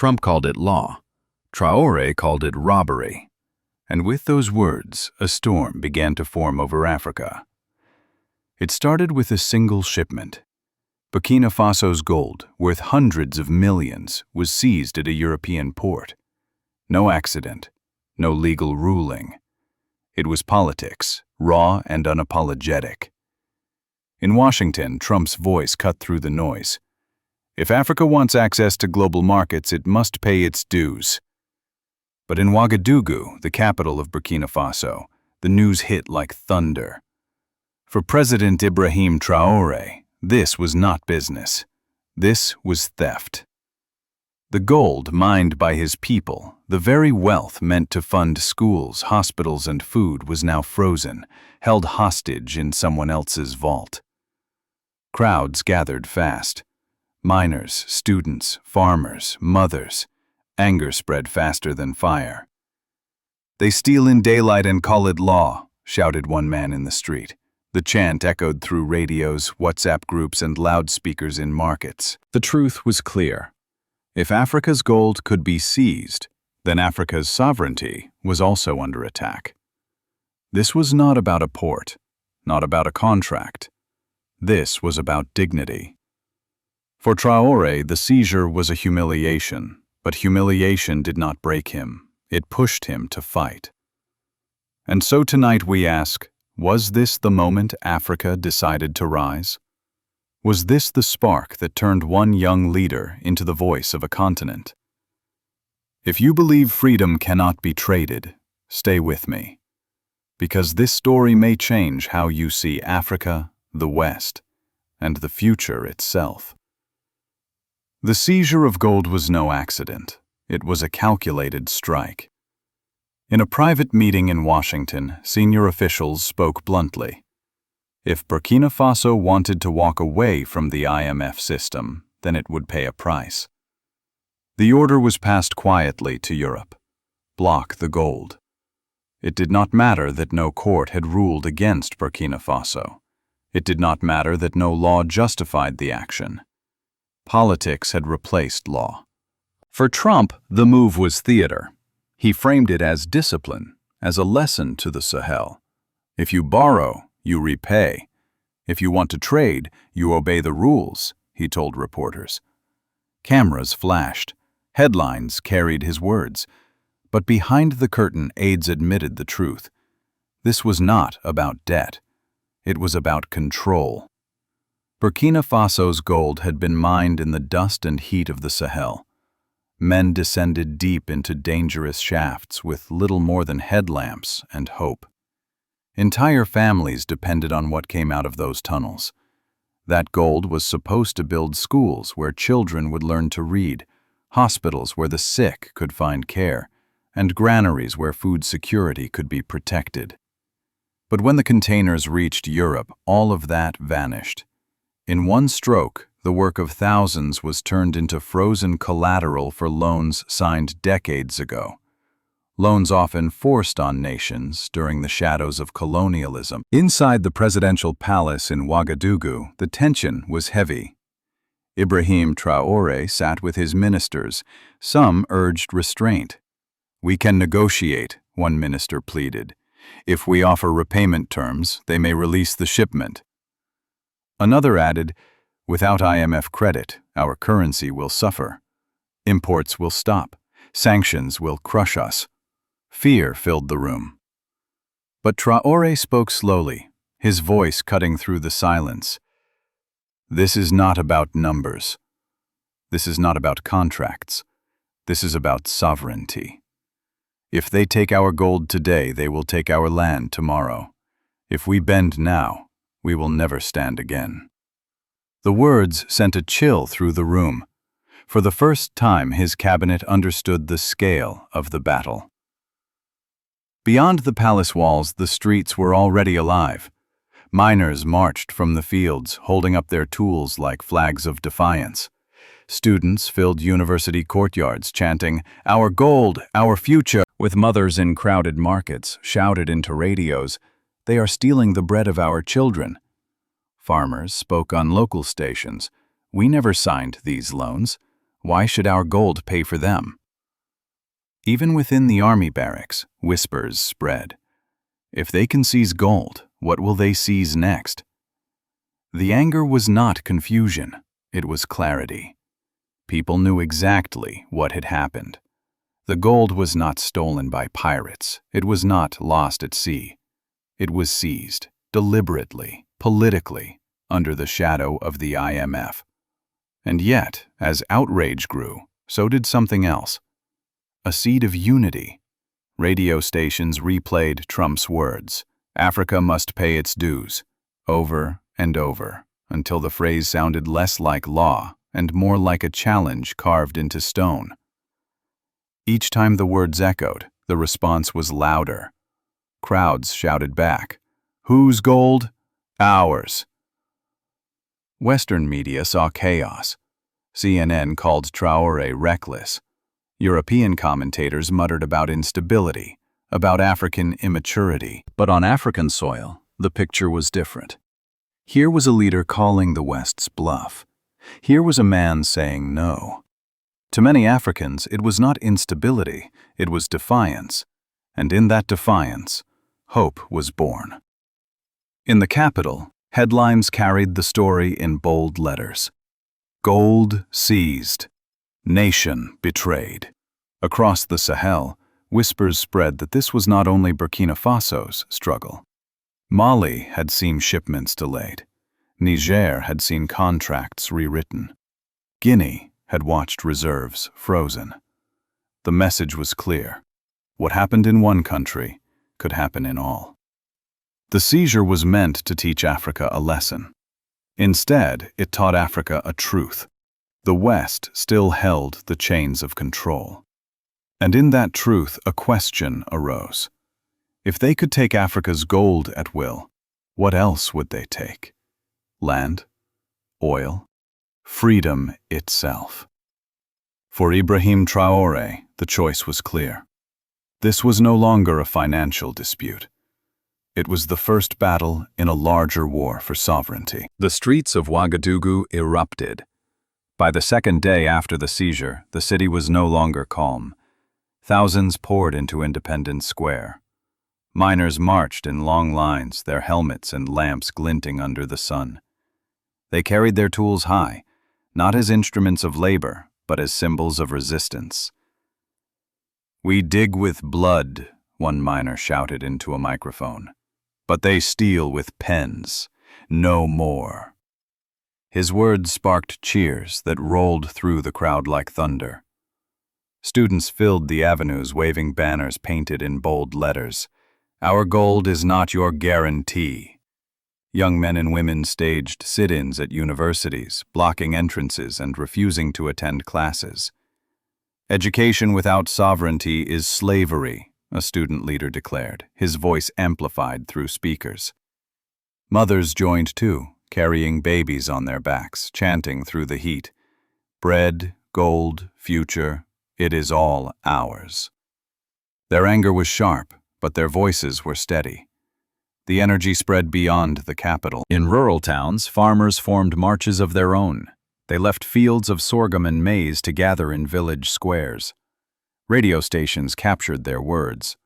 Trump called it law. Traore called it robbery. And with those words, a storm began to form over Africa. It started with a single shipment. Burkina Faso's gold, worth hundreds of millions, was seized at a European port. No accident, no legal ruling. It was politics, raw and unapologetic. In Washington, Trump's voice cut through the noise. If Africa wants access to global markets, it must pay its dues. But in Ouagadougou, the capital of Burkina Faso, the news hit like thunder. For President Ibrahim Traoré, this was not business. This was theft. The gold mined by his people, the very wealth meant to fund schools, hospitals, and food, was now frozen, held hostage in someone else's vault. Crowds gathered fast. Miners, students, farmers, mothers. Anger spread faster than fire. "They steal in daylight and call it law," shouted one man in the street. The chant echoed through radios, WhatsApp groups, and loudspeakers in markets. The truth was clear. If Africa's gold could be seized, then Africa's sovereignty was also under attack. This was not about a port, not about a contract. This was about dignity. For Traoré, the seizure was a humiliation, but humiliation did not break him. It pushed him to fight. And so tonight we ask, was this the moment Africa decided to rise? Was this the spark that turned one young leader into the voice of a continent? If you believe freedom cannot be traded, stay with me. Because this story may change how you see Africa, the West, and the future itself. The seizure of gold was no accident. It was a calculated strike. In a private meeting in Washington, senior officials spoke bluntly. If Burkina Faso wanted to walk away from the IMF system, then it would pay a price. The order was passed quietly to Europe. Block the gold. It did not matter that no court had ruled against Burkina Faso. It did not matter that no law justified the action. Politics had replaced law. For Trump, the move was theater. He framed it as discipline, as a lesson to the Sahel. If you borrow, you repay. If you want to trade, you obey the rules, he told reporters. Cameras flashed. Headlines carried his words. But behind the curtain, aides admitted the truth. This was not about debt. It was about control. Burkina Faso's gold had been mined in the dust and heat of the Sahel. Men descended deep into dangerous shafts with little more than headlamps and hope. Entire families depended on what came out of those tunnels. That gold was supposed to build schools where children would learn to read, hospitals where the sick could find care, and granaries where food security could be protected. But when the containers reached Europe, all of that vanished. In one stroke, the work of thousands was turned into frozen collateral for loans signed decades ago. Loans often forced on nations during the shadows of colonialism. Inside the presidential palace in Ouagadougou, the tension was heavy. Ibrahim Traoré sat with his ministers. Some urged restraint. "We can negotiate," one minister pleaded. "If we offer repayment terms, they may release the shipment." Another added, "Without IMF credit, our currency will suffer. Imports will stop. Sanctions will crush us." Fear filled the room. But Traoré spoke slowly, his voice cutting through the silence. "This is not about numbers. This is not about contracts. This is about sovereignty. If they take our gold today, they will take our land tomorrow. If we bend now, we will never stand again." The words sent a chill through the room. For the first time, his cabinet understood the scale of the battle. Beyond the palace walls, the streets were already alive. Miners marched from the fields, holding up their tools like flags of defiance. Students filled university courtyards, chanting, "Our gold, our future," with mothers in crowded markets shouted into radios, "They are stealing the bread of our children." Farmers spoke on local stations, "We never signed these loans. Why should our gold pay for them? Even within the army barracks, whispers spread. If they can seize gold, what will they seize next? The anger was not confusion, it was clarity. People knew exactly what had happened. The gold was not stolen by pirates, it was not lost at sea. It was seized, deliberately, politically, under the shadow of the IMF. And yet, as outrage grew, so did something else. A seed of unity. Radio stations replayed Trump's words, "Africa must pay its dues," over and over, until the phrase sounded less like law and more like a challenge carved into stone. Each time the words echoed, the response was louder. Crowds shouted back, "Whose gold? Ours." Western media saw chaos. CNN called Traore reckless. European commentators muttered about instability, about African immaturity. But on African soil, the picture was different. Here was a leader calling the West's bluff. Here was a man saying no. To many Africans, it was not instability, it was defiance. And in that defiance, hope was born. In the capital, headlines carried the story in bold letters. Gold seized. Nation betrayed. Across the Sahel, whispers spread that this was not only Burkina Faso's struggle. Mali had seen shipments delayed. Niger had seen contracts rewritten. Guinea had watched reserves frozen. The message was clear. What happened in one country could happen in all. The seizure was meant to teach Africa a lesson. Instead, it taught Africa a truth. The West still held the chains of control. And in that truth, a question arose. If they could take Africa's gold at will, what else would they take? Land? Oil? Freedom itself. For Ibrahim Traoré, the choice was clear. This was no longer a financial dispute. It was the first battle in a larger war for sovereignty. The streets of Ouagadougou erupted. By the second day after the seizure, the city was no longer calm. Thousands poured into Independence Square. Miners marched in long lines, their helmets and lamps glinting under the sun. They carried their tools high, not as instruments of labor, but as symbols of resistance. "We dig with blood," one miner shouted into a microphone. "But they steal with pens. No more." His words sparked cheers that rolled through the crowd like thunder. Students filled the avenues waving banners painted in bold letters. "Our gold is not your guarantee." Young men and women staged sit-ins at universities, blocking entrances and refusing to attend classes. "Education without sovereignty is slavery," a student leader declared, his voice amplified through speakers. Mothers joined too, carrying babies on their backs, chanting through the heat, "Bread, gold, future, it is all ours." Their anger was sharp, but their voices were steady. The energy spread beyond the capital. In rural towns, farmers formed marches of their own. They left fields of sorghum and maize to gather in village squares. Radio stations captured their words.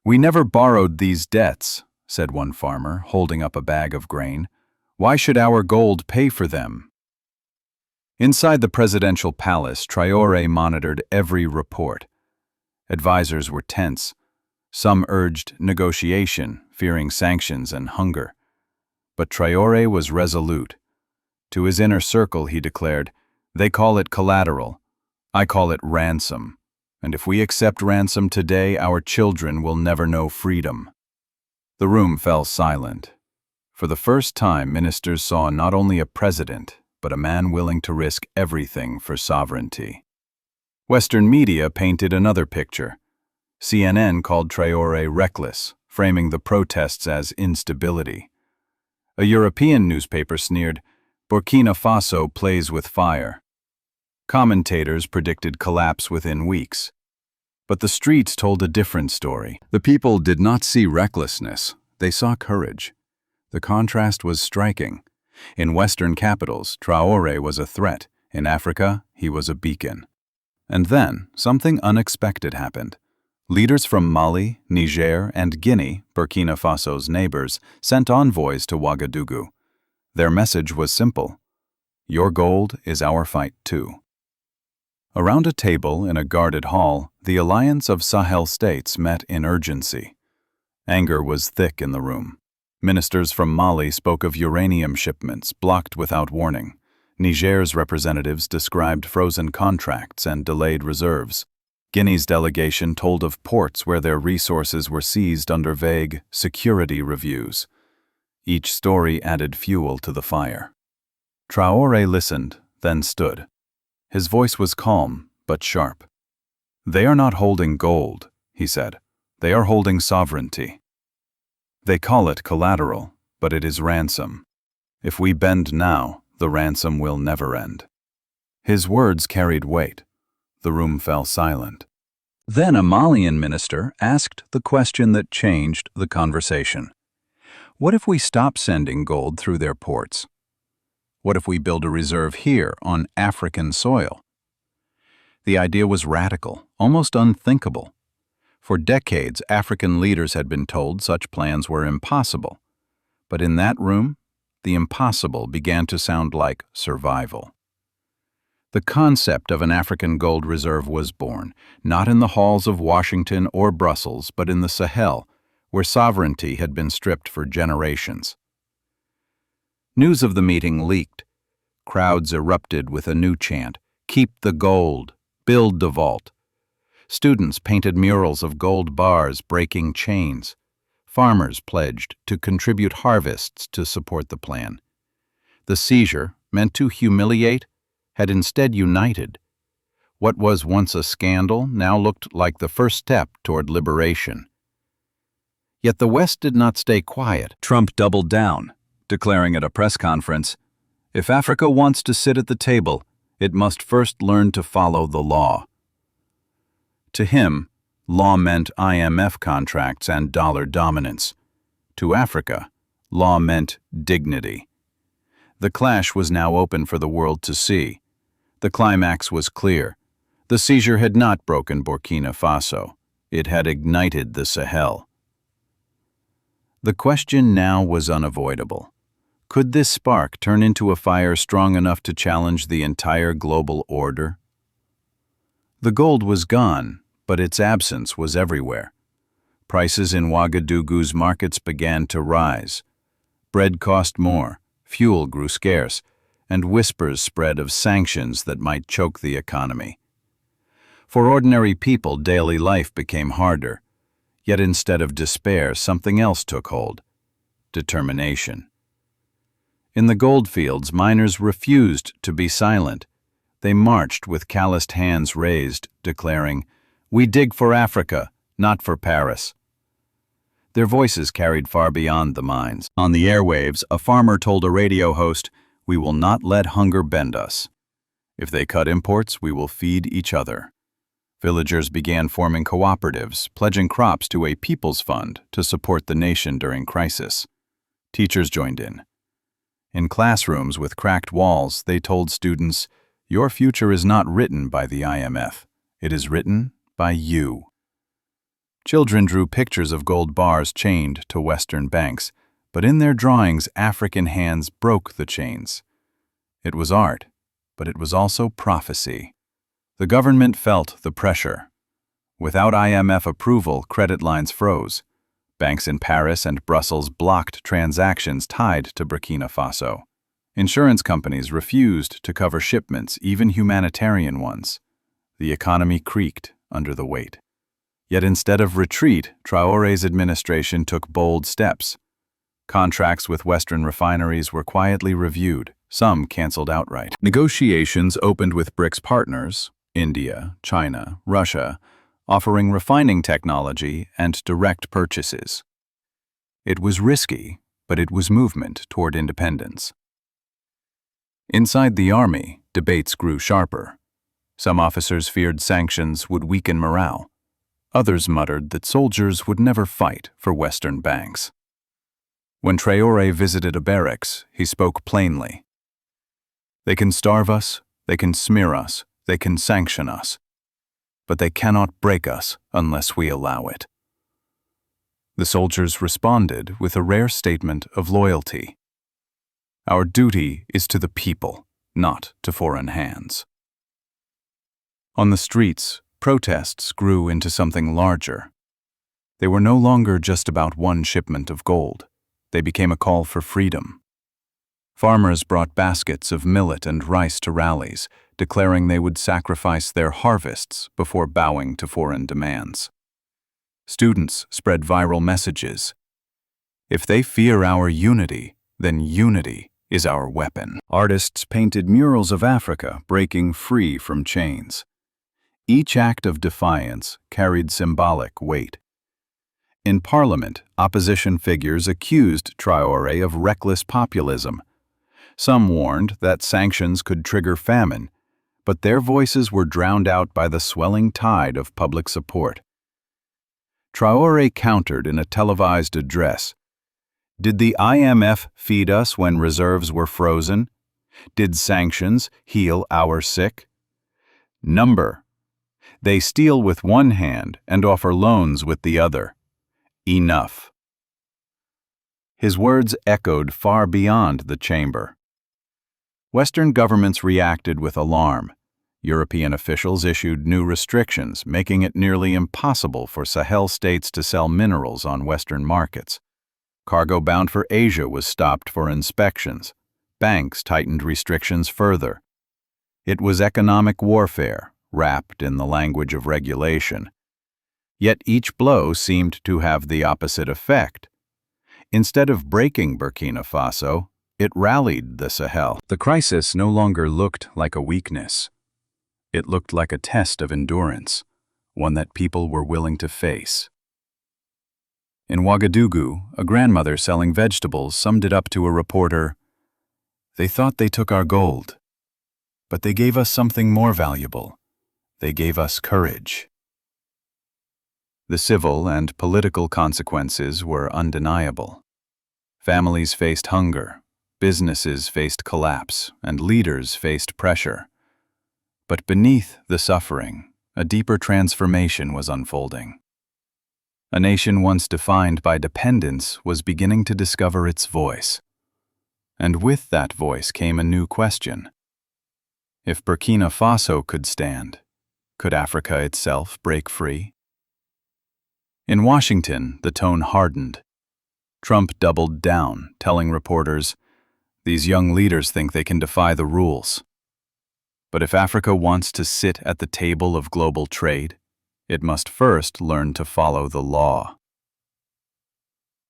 "We never borrowed these debts," said one farmer, holding up a bag of grain. "Why should our gold pay for them?" Inside the presidential palace, Traoré monitored every report. Advisors were tense. Some urged negotiation, fearing sanctions and hunger. But Traoré was resolute. To his inner circle, he declared, "They call it collateral. I call it ransom. And if we accept ransom today, our children will never know freedom." The room fell silent. For the first time, ministers saw not only a president, but a man willing to risk everything for sovereignty. Western media painted another picture. CNN called Traoré reckless, framing the protests as instability. A European newspaper sneered, "Burkina Faso plays with fire." Commentators predicted collapse within weeks. But the streets told a different story. The people did not see recklessness, they saw courage. The contrast was striking. In Western capitals, Traoré was a threat. In Africa, he was a beacon. And then, something unexpected happened. Leaders from Mali, Niger, and Guinea, Burkina Faso's neighbors, sent envoys to Ouagadougou. Their message was simple: your gold is our fight too. Around a table in a guarded hall, the Alliance of Sahel States met in urgency. Anger was thick in the room. Ministers from Mali spoke of uranium shipments blocked without warning. Niger's representatives described frozen contracts and delayed reserves. Guinea's delegation told of ports where their resources were seized under vague security reviews. Each story added fuel to the fire. Traore listened, then stood. His voice was calm, but sharp. "They are not holding gold," he said. "They are holding sovereignty. They call it collateral, but it is ransom. If we bend now, the ransom will never end." His words carried weight. The room fell silent. Then a Malian minister asked the question that changed the conversation. What if we stop sending gold through their ports? What if we build a reserve here on African soil? The idea was radical, almost unthinkable. For decades, African leaders had been told such plans were impossible. But in that room, the impossible began to sound like survival. The concept of an African gold reserve was born, not in the halls of Washington or Brussels, but in the Sahel, where sovereignty had been stripped for generations. News of the meeting leaked. Crowds erupted with a new chant: "Keep the gold, build the vault." Students painted murals of gold bars breaking chains. Farmers pledged to contribute harvests to support the plan. The seizure, meant to humiliate, had instead united. What was once a scandal now looked like the first step toward liberation. Yet the West did not stay quiet. Trump doubled down, declaring at a press conference, "If Africa wants to sit at the table, it must first learn to follow the law." To him, law meant IMF contracts and dollar dominance. To Africa, law meant dignity. The clash was now open for the world to see. The climax was clear. The seizure had not broken Burkina Faso. It had ignited the Sahel. The question now was unavoidable. Could this spark turn into a fire strong enough to challenge the entire global order? The gold was gone, but its absence was everywhere. Prices in Ouagadougou's markets began to rise. Bread cost more, fuel grew scarce, and whispers spread of sanctions that might choke the economy. For ordinary people, daily life became harder. Yet instead of despair, something else took hold: determination. In the goldfields, miners refused to be silent. They marched with calloused hands raised, declaring, "We dig for Africa, not for Paris." Their voices carried far beyond the mines. On the airwaves, a farmer told a radio host, "We will not let hunger bend us. If they cut imports, we will feed each other." Villagers began forming cooperatives, pledging crops to a people's fund to support the nation during crisis. Teachers joined in. In classrooms with cracked walls, they told students, "Your future is not written by the IMF. It is written by you." Children drew pictures of gold bars chained to Western banks, but in their drawings, African hands broke the chains. It was art, but it was also prophecy. The government felt the pressure. Without IMF approval, credit lines froze. Banks in Paris and Brussels blocked transactions tied to Burkina Faso. Insurance companies refused to cover shipments, even humanitarian ones. The economy creaked under the weight. Yet instead of retreat, Traoré's administration took bold steps. Contracts with Western refineries were quietly reviewed, some canceled outright. Negotiations opened with BRICS partners, India, China, Russia, offering refining technology and direct purchases. It was risky, but it was movement toward independence. Inside the army, debates grew sharper. Some officers feared sanctions would weaken morale. Others muttered that soldiers would never fight for Western banks. When Traoré visited a barracks, he spoke plainly. "They can starve us, They can smear us, they can sanction us, but they cannot break us unless we allow it. The soldiers responded with a rare statement of loyalty. Our duty is to the people, not to foreign hands. On the streets, protests grew into something larger. They were no longer just about one shipment of gold. They became a call for freedom. Farmers brought baskets of millet and rice to rallies, declaring they would sacrifice their harvests before bowing to foreign demands. Students spread viral messages. If they fear our unity, then unity is our weapon. Artists painted murals of Africa breaking free from chains. Each act of defiance carried symbolic weight. In Parliament, opposition figures accused Traoré of reckless populism. Some warned that sanctions could trigger famine, but their voices were drowned out by the swelling tide of public support. Traoré countered in a televised address. Did the IMF feed us when reserves were frozen? Did sanctions heal our sick? Number. They steal with one hand and offer loans with the other. Enough. His words echoed far beyond the chamber. Western governments reacted with alarm. European officials issued new restrictions, making it nearly impossible for Sahel states to sell minerals on Western markets. Cargo bound for Asia was stopped for inspections. Banks tightened restrictions further. It was economic warfare, wrapped in the language of regulation. Yet each blow seemed to have the opposite effect. Instead of breaking Burkina Faso, it rallied the Sahel. The crisis no longer looked like a weakness. It looked like a test of endurance, one that people were willing to face. In Ouagadougou, a grandmother selling vegetables summed it up to a reporter, "They thought they took our gold, but they gave us something more valuable. They gave us courage." The civil and political consequences were undeniable. Families faced hunger, businesses faced collapse, and leaders faced pressure. But beneath the suffering, a deeper transformation was unfolding. A nation once defined by dependence was beginning to discover its voice. And with that voice came a new question. If Burkina Faso could stand, could Africa itself break free? In Washington, the tone hardened. Trump doubled down, telling reporters, "These young leaders think they can defy the rules." But if Africa wants to sit at the table of global trade, it must first learn to follow the law.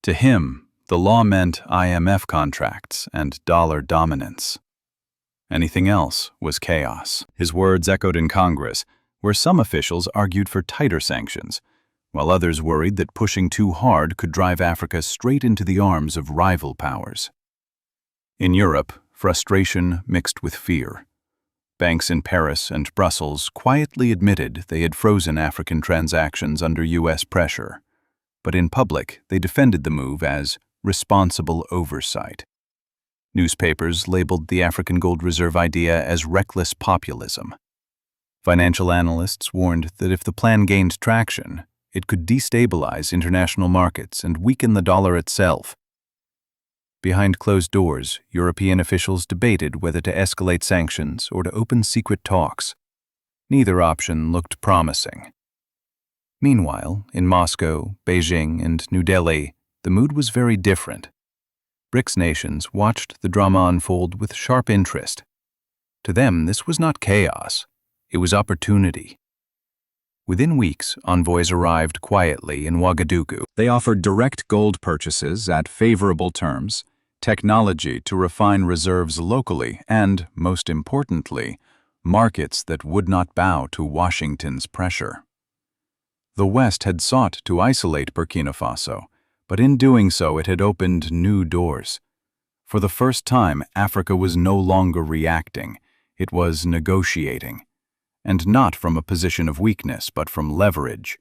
To him, the law meant IMF contracts and dollar dominance. Anything else was chaos. His words echoed in Congress, where some officials argued for tighter sanctions, while others worried that pushing too hard could drive Africa straight into the arms of rival powers. In Europe, frustration mixed with fear. Banks in Paris and Brussels quietly admitted they had frozen African transactions under U.S. pressure, but in public they defended the move as responsible oversight. Newspapers labeled the African gold reserve idea as reckless populism. Financial analysts warned that if the plan gained traction, it could destabilize international markets and weaken the dollar itself. Behind closed doors, European officials debated whether to escalate sanctions or to open secret talks. Neither option looked promising. Meanwhile, in Moscow, Beijing, and New Delhi, the mood was very different. BRICS nations watched the drama unfold with sharp interest. To them, this was not chaos. It was opportunity. Within weeks, envoys arrived quietly in Ouagadougou. They offered direct gold purchases at favorable terms, technology to refine reserves locally, and, most importantly, markets that would not bow to Washington's pressure. The West had sought to isolate Burkina Faso, but in doing so it had opened new doors. For the first time, Africa was no longer reacting, it was negotiating. And not from a position of weakness, but from leverage.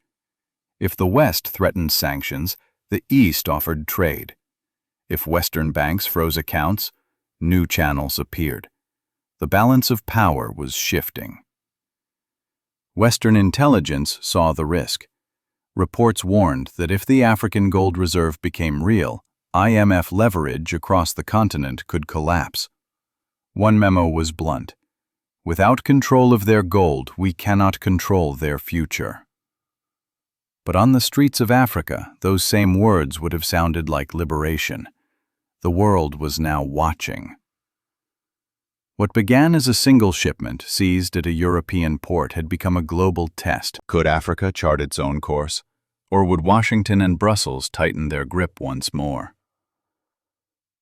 If the West threatened sanctions, the East offered trade. If Western banks froze accounts, new channels appeared. The balance of power was shifting. Western intelligence saw the risk. Reports warned that if the African gold reserve became real, IMF leverage across the continent could collapse. One memo was blunt: "Without control of their gold, we cannot control their future." But on the streets of Africa, those same words would have sounded like liberation. The world was now watching. What began as a single shipment seized at a European port had become a global test. Could Africa chart its own course? Or would Washington and Brussels tighten their grip once more?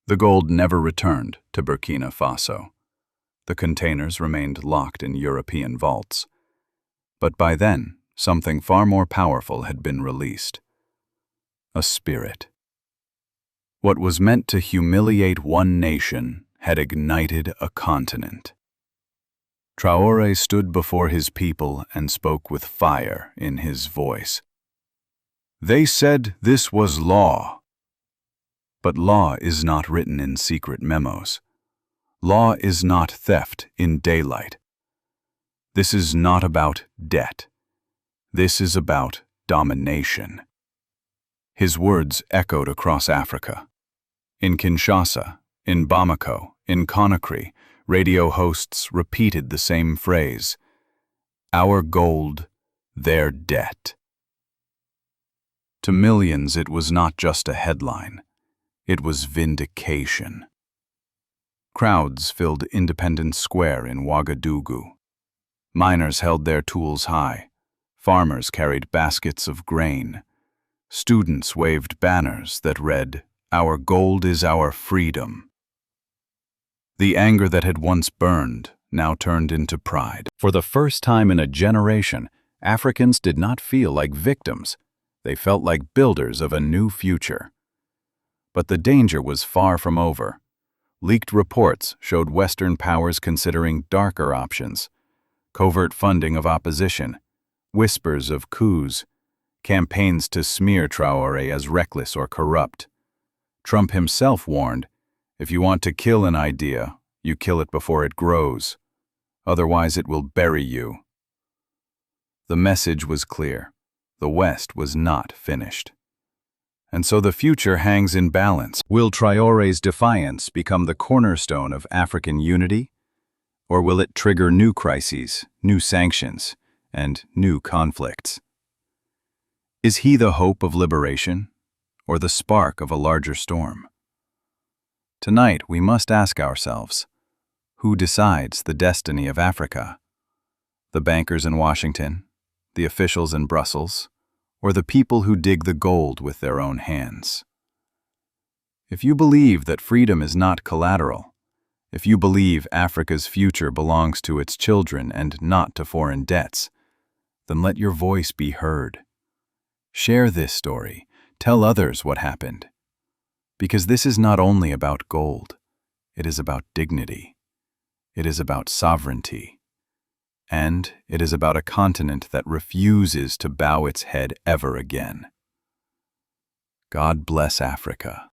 The gold never returned to Burkina Faso. The containers remained locked in European vaults. But by then, something far more powerful had been released. A spirit. What was meant to humiliate one nation had ignited a continent. Traore stood before his people and spoke with fire in his voice. They said this was law. But law is not written in secret memos. Law is not theft in daylight. This is not about debt. This is about domination. His words echoed across Africa. In Kinshasa, in Bamako, in Conakry, radio hosts repeated the same phrase: "Our gold, their debt." To millions, it was not just a headline. It was vindication. Crowds filled Independence Square in Ouagadougou. Miners held their tools high. Farmers carried baskets of grain. Students waved banners that read, "Our gold is our freedom." The anger that had once burned now turned into pride. For the first time in a generation, Africans did not feel like victims. They felt like builders of a new future. But the danger was far from over. Leaked reports showed Western powers considering darker options: covert funding of opposition, whispers of coups, campaigns to smear Traore as reckless or corrupt. Trump himself warned, "If you want to kill an idea, you kill it before it grows. Otherwise it will bury you." The message was clear. The West was not finished. And so the future hangs in balance. Will Traore's defiance become the cornerstone of African unity? Or will it trigger new crises, new sanctions, and new conflicts? Is he the hope of liberation, or the spark of a larger storm? Tonight, we must ask ourselves, who decides the destiny of Africa? The bankers in Washington, the officials in Brussels, or the people who dig the gold with their own hands? If you believe that freedom is not collateral, if you believe Africa's future belongs to its children and not to foreign debts, then let your voice be heard. Share this story. Tell others what happened. Because this is not only about gold. It is about dignity. It is about sovereignty. And it is about a continent that refuses to bow its head ever again. God bless Africa.